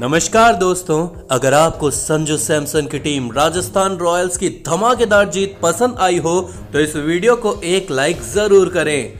नमस्कार दोस्तों, अगर आपको संजू सैमसन की टीम राजस्थान रॉयल्स की धमाकेदार जीत पसंद आई हो तो इस वीडियो को एक लाइक जरूर करें।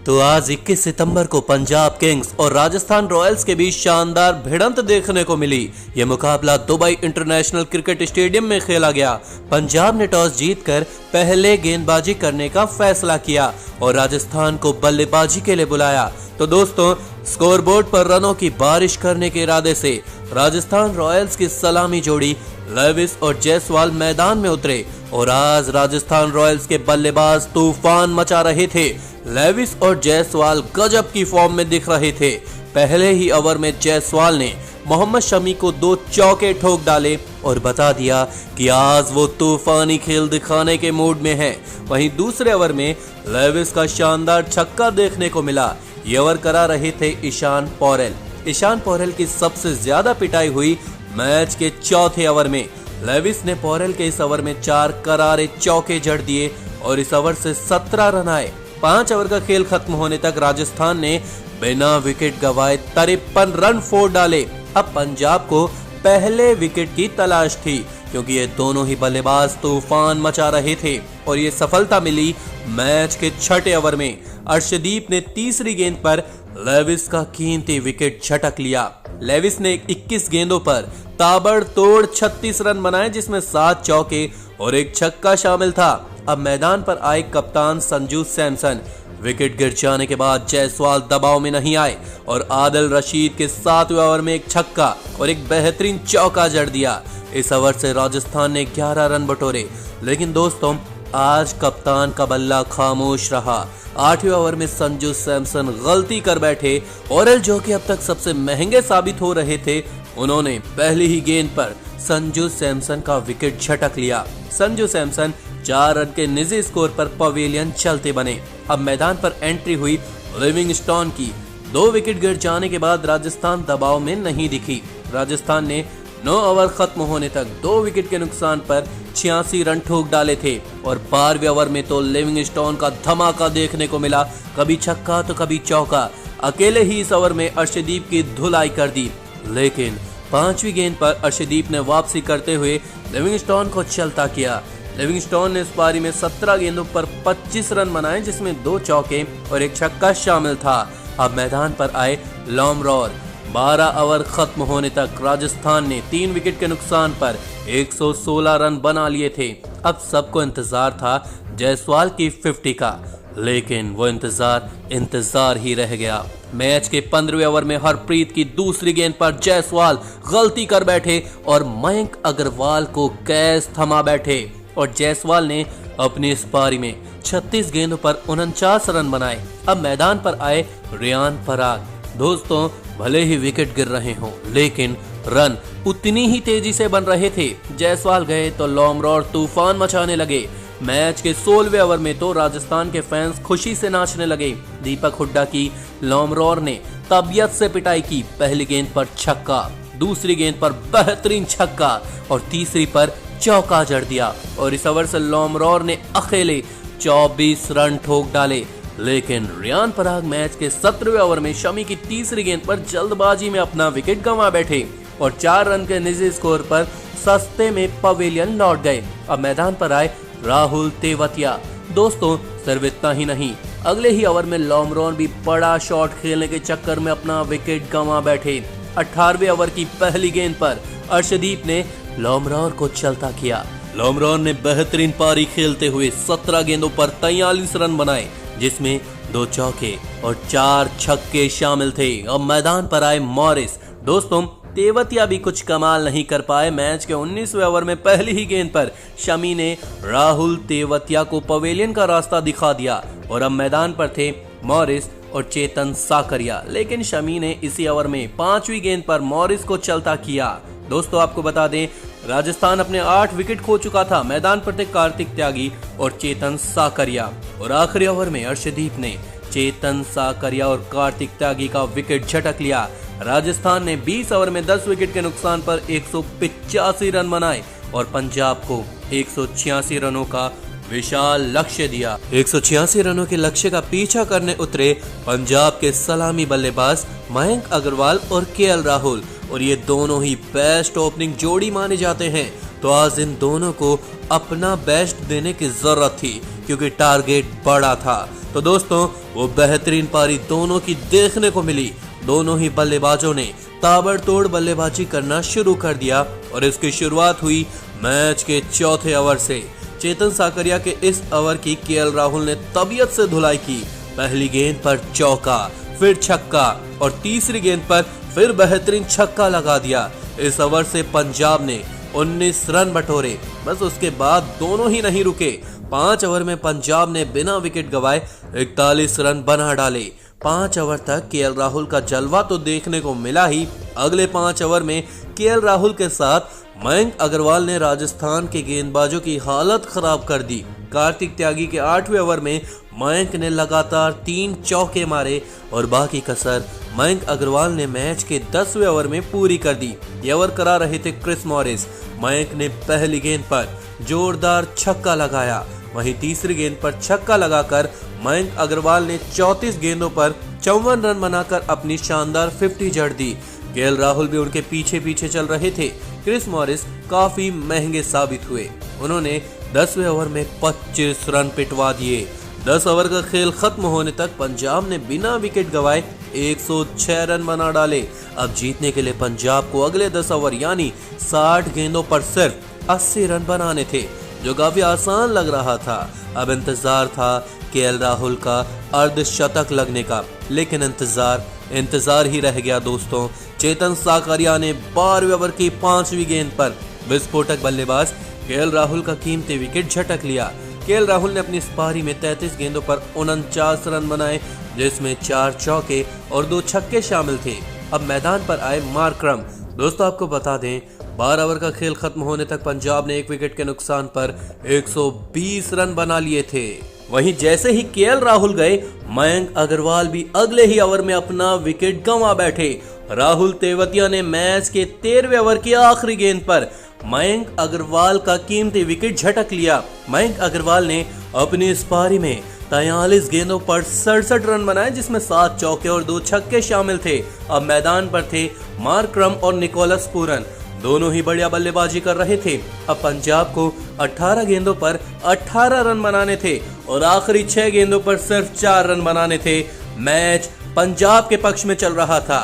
तो आज 21 सितंबर को पंजाब किंग्स और राजस्थान रॉयल्स के बीच शानदार भिड़ंत देखने को मिली। यह मुकाबला दुबई इंटरनेशनल क्रिकेट स्टेडियम में खेला गया। पंजाब ने टॉस जीतकर पहले गेंदबाजी करने का फैसला किया और राजस्थान को बल्लेबाजी के लिए बुलाया। तो दोस्तों, स्कोरबोर्ड पर रनों की बारिश करने के इरादे से राजस्थान रॉयल्स की सलामी जोड़ी लेविस और जायसवाल मैदान में उतरे और आज राजस्थान रॉयल्स के बल्लेबाज तूफान मचा रहे थे। लेविस और जायसवाल गजब की फॉर्म में दिख रहे थे। पहले ही ओवर में जायसवाल ने मोहम्मद शमी को 2 चौके ठोक डाले और बता दिया कि आज वो तूफानी खेल दिखाने के मूड में है। वहीं दूसरे ओवर में लेविस का शानदार छक्का देखने को मिला। ये ओवर करा रहे थे ईशान पोरेल। ईशान पोरेल की सबसे ज्यादा पिटाई हुई मैच के चौथे ओवर में। लेविस ने पोरेल के इस ओवर में 4 करारे चौके जड़ दिए और इस ओवर से 17 रन आए। 5 ओवर का खेल खत्म होने तक राजस्थान ने बिना विकेट गंवाए 53 रन फोड़ डाले। अब पंजाब को पहले विकेट की तलाश थी क्योंकि ये दोनों ही बल्लेबाज तूफान मचा रहे थे और ये सफलता मिली मैच के छठे ओवर में। अर्शदीप ने तीसरी गेंद पर लेविस का कीमती विकेट झटक लिया। लेविस ने 21 गेंदों पर ताबड़तोड़ 36 रन बनाए, जिसमें 7 चौके और 1 छक्का शामिल था। अब मैदान पर आए कप्तान संजू सैमसन। विकेट गिर जाने के बाद जायसवाल दबाव में नहीं आए और आदिल रशीद के 7वें ओवर में 1 छक्का और 1 बेहतरीन चौका जड़ दिया। इस ओवर से राजस्थान ने 11 रन बटोरे। लेकिन दोस्तों, आज कप्तान का बल्ला खामोश रहा। 8वें ओवर में संजू सैमसन गलती कर बैठे। ओरेल, जो कि अब तक सबसे महंगे साबित हो रहे थे, उन्होंने पहली ही गेंद पर संजू सैमसन का विकेट झटक लिया। संजू सैमसन 4 रन के निजी स्कोर पर पवेलियन चलते बने। अब मैदान पर एंट्री हुई लिविंगस्टोन की। 2 विकेट गिर जाने के बाद राजस्थान दबाव में नहीं दिखी। राजस्थान ने 9 ओवर खत्म होने तक 2 विकेट के नुकसान पर 86 रन ठोक डाले थे और 12वें ओवर में तो लिविंगस्टोन का धमाका देखने को मिला। कभी छक्का तो कभी चौका। अकेले ही इस ओवर में अर्शदीप की धुलाई कर दी। लेकिन 5वीं गेंद पर अर्शदीप ने वापसी करते हुए लिविंगस्टोन को चलता किया। लिविंगस्टोन ने इस पारी में 17 गेंदों पर 25 रन बनाए, जिसमें 2 चौके और 1 छक्का शामिल था। अब मैदान पर आए लोमरोर। 12 ओवर खत्म होने तक राजस्थान ने 3 विकेट के नुकसान पर 116 रन बना लिए थे। अब सबको इंतजार था जायसवाल की 50 का, लेकिन वो इंतजार ही रह गया। मैच के 15वें ओवर में हरप्रीत की दूसरी गेंद पर जायसवाल गलती कर बैठे और मयंक अग्रवाल को कैच थमा बैठे और जायसवाल ने अपनी इस पारी में 36 गेंदों पर 49 रन बनाए। अब मैदान पर आए रियान पराग। दोस्तों, भले ही विकेट गिर रहे हों, लेकिन रन उतनी ही तेजी से बन रहे थे। जायसवाल गए तो लोमरोर तूफान मचाने लगे। मैच के 16वें ओवर में तो राजस्थान के फैंस खुशी से नाचने लगे। दीपक हुड्डा की लोमरोर ने तबीयत से पिटाई की। पहली गेंद पर छक्का, दूसरी गेंद पर बेहतरीन छक्का और तीसरी पर चौका जड़ दिया और इस ओवर से लोमरोर ने अकेले 24 रन ठोक डाले। लेकिन रियान पराग मैच के 17वें ओवर में शमी की तीसरी गेंद पर जल्दबाजी में अपना विकेट गंवा बैठे और 4 रन के निजी स्कोर पर सस्ते में पवेलियन लौट गए। अब मैदान पर आए राहुल तेवतिया। दोस्तों, सिर्फ इतना ही नहीं, अगले ही ओवर में लोमरोर भी बड़ा शॉट खेलने के चक्कर में अपना विकेट गंवा बैठे। 18वें ओवर की पहली गेंद पर अर्शदीप ने लोमरोर को चलता किया। लोमरोर ने बेहतरीन पारी खेलते हुए 17 गेंदों पर 43 रन बनाए, जिसमें 2 चौके और 4 छक्के शामिल थे। अब मैदान पर आए मॉरिस। दोस्तों, तेवतिया भी कुछ कमाल नहीं कर पाए। मैच के 19वें ओवर में पहली ही गेंद पर शमी ने राहुल तेवतिया को पवेलियन का रास्ता दिखा दिया और अब मैदान पर थे मॉरिस और चेतन साकरिया। लेकिन शमी ने इसी ओवर में 5वीं गेंद पर मॉरिस को चलता किया। दोस्तों, आपको बता दें, राजस्थान अपने 8 विकेट खो चुका था। मैदान पर थे कार्तिक त्यागी और चेतन साकरिया और आखिरी ओवर में अर्शदीप ने चेतन साकरिया और कार्तिक त्यागी का विकेट झटक लिया। राजस्थान ने 20 ओवर में 10 विकेट के नुकसान पर 185 रन बनाए और पंजाब को 186 रनों का विशाल लक्ष्य दिया। 186 रनों के लक्ष्य का पीछा करने उतरे पंजाब के सलामी बल्लेबाज मयंक अग्रवाल और केएल राहुल। और ये दोनों ही बेस्ट ओपनिंग जोड़ी माने जाते हैं। तो आज इन दोनों को अपना बेस्ट देने की जरूरत थी क्योंकि टारगेट बड़ा था। तो दोस्तों वो बेहतरीन पारी दोनों की देखने को मिली। दोनों ही बल्लेबाजों ने ताबड़तोड़ बल्लेबाजी करना शुरू कर दिया और इसकी शुरुआत हुई मैच के चौथे ओवर से। चेतन साकरिया के इस ओवर की केएल राहुल ने तबीयत से धुलाई की। पहली गेंद पर चौका, फिर छक्का और तीसरी गेंद पर फिर बेहतरीन छक्का लगा दिया। इस ओवर से पंजाब ने 19 रन बटोरे। बस उसके बाद दोनों ही नहीं रुके। 5 ओवर में पंजाब ने बिना विकेट गवाए 41 रन बना डाले। 5 ओवर तक केएल राहुल का जलवा तो देखने को मिला ही। अगले 5 ओवर में केएल राहुल के साथ मयंक अग्रवाल ने राजस्थान के गेंदबाजों की हालत खराब कर दी। कार्तिक त्यागी के 8वें ओवर में मयंक ने लगातार 3 चौके मारे और बाकी कसर मयंक अग्रवाल ने मैच के 10वें ओवर में पूरी कर दी। ये ओवर करा रहे थे क्रिस मॉरिस। मयंक ने पहली गेंद पर जोरदार छक्का लगाया। वहीं तीसरी गेंद पर छक्का लगाकर मयंक अग्रवाल ने 34 गेंदों पर 54 रन बनाकर अपनी शानदार 50 जड़ दी। केएल राहुल भी उनके पीछे पीछे चल रहे थे। क्रिस मॉरिस काफी महंगे साबित हुए। उन्होंने 10वें ओवर में 25 रन पिटवा दिए। 10 ओवर का खेल खत्म होने तक पंजाब ने बिना विकेट गवाए 106 रन बना डाले। अब जीतने के लिए पंजाब को अगले 10 ओवर यानी 60 गेंदों पर सिर्फ 80 रन बनाने थे, जो काफी आसान लग रहा था। अब इंतजार था केएल राहुल का अर्धशतक लगने का, लेकिन इंतजार ही रह गया दोस्तों। चेतन साकरिया ने 12वें ओवर की 5वीं गेंद पर विस्फोटक बल्लेबाज केएल राहुल का कीमती विकेट झटक लिया। केएल राहुल ने अपनी इस पारी में 33 गेंदों पर 49 रन बनाए, जिसमें 4 चौके और 2 छक्के शामिल थे। अब मैदान पर आए मार्करम। दोस्तों आपको बता दें 12 ओवर का खेल खत्म होने तक पंजाब ने 1 विकेट के नुकसान पर 120 रन बना लिए थे। वहीं जैसे ही केएल राहुल गए, मयंक अग्रवाल भी अगले ही ओवर में अपना विकेट गंवा बैठे। राहुल तेवतिया ने मैच के 13वें ओवर की आखिरी गेंद पर मयंक अग्रवाल का कीमती विकेट झटक लिया। मयंक अग्रवाल ने अपनी इस पारी में 43 गेंदों पर 67 रन बनाए, जिसमें 7 चौके और 2 छक्के शामिल थे। अब मैदान पर थे मार्करम और निकोलस पूरन। दोनों ही बढ़िया बल्लेबाजी कर रहे थे। अब पंजाब को 18 गेंदों पर 18 रन बनाने थे और आखिरी 6 गेंदों पर सिर्फ 4 रन बनाने थे। मैच पंजाब के पक्ष में चल रहा था,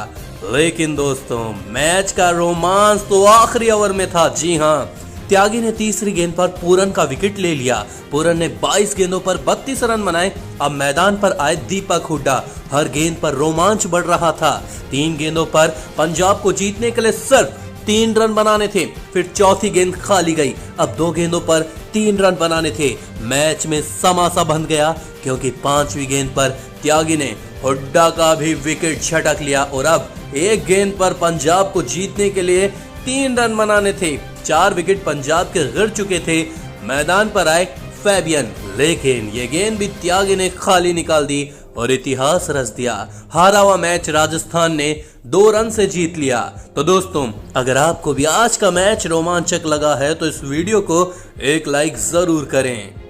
लेकिन दोस्तों मैच का रोमांच तो आखिरी ओवर में था। जी हाँ, त्यागी ने तीसरी गेंद पर पूरन का विकेट ले लिया। पूरन ने 22 गेंदों पर 32 रन बनाए। अब मैदान पर आए दीपक हुड्डा। हर गेंद पर रोमांच बढ़ रहा था। 3 गेंदों पर पंजाब को जीतने के लिए सिर्फ 3 रन बनाने थे। फिर चौथी गेंद खाली गई। अब 2 गेंदों पर 3 रन बनाने थे। मैच में समा सा बंध गया क्योंकि 5वीं गेंद पर त्यागी ने हुड्डा का भी विकेट झटक लिया और अब 1 गेंद पर पंजाब को जीतने के लिए 3 रन बनाने थे। 4 विकेट पंजाब के गिर चुके थे। मैदान पर आए फैबियन, लेकिन ये गेंद भी त्यागी ने खाली निकाल दी और इतिहास रच दिया। हारा हुआ मैच राजस्थान ने 2 रन से जीत लिया। तो दोस्तों अगर आपको भी आज का मैच रोमांचक लगा है तो इस वीडियो को एक लाइक जरूर करें।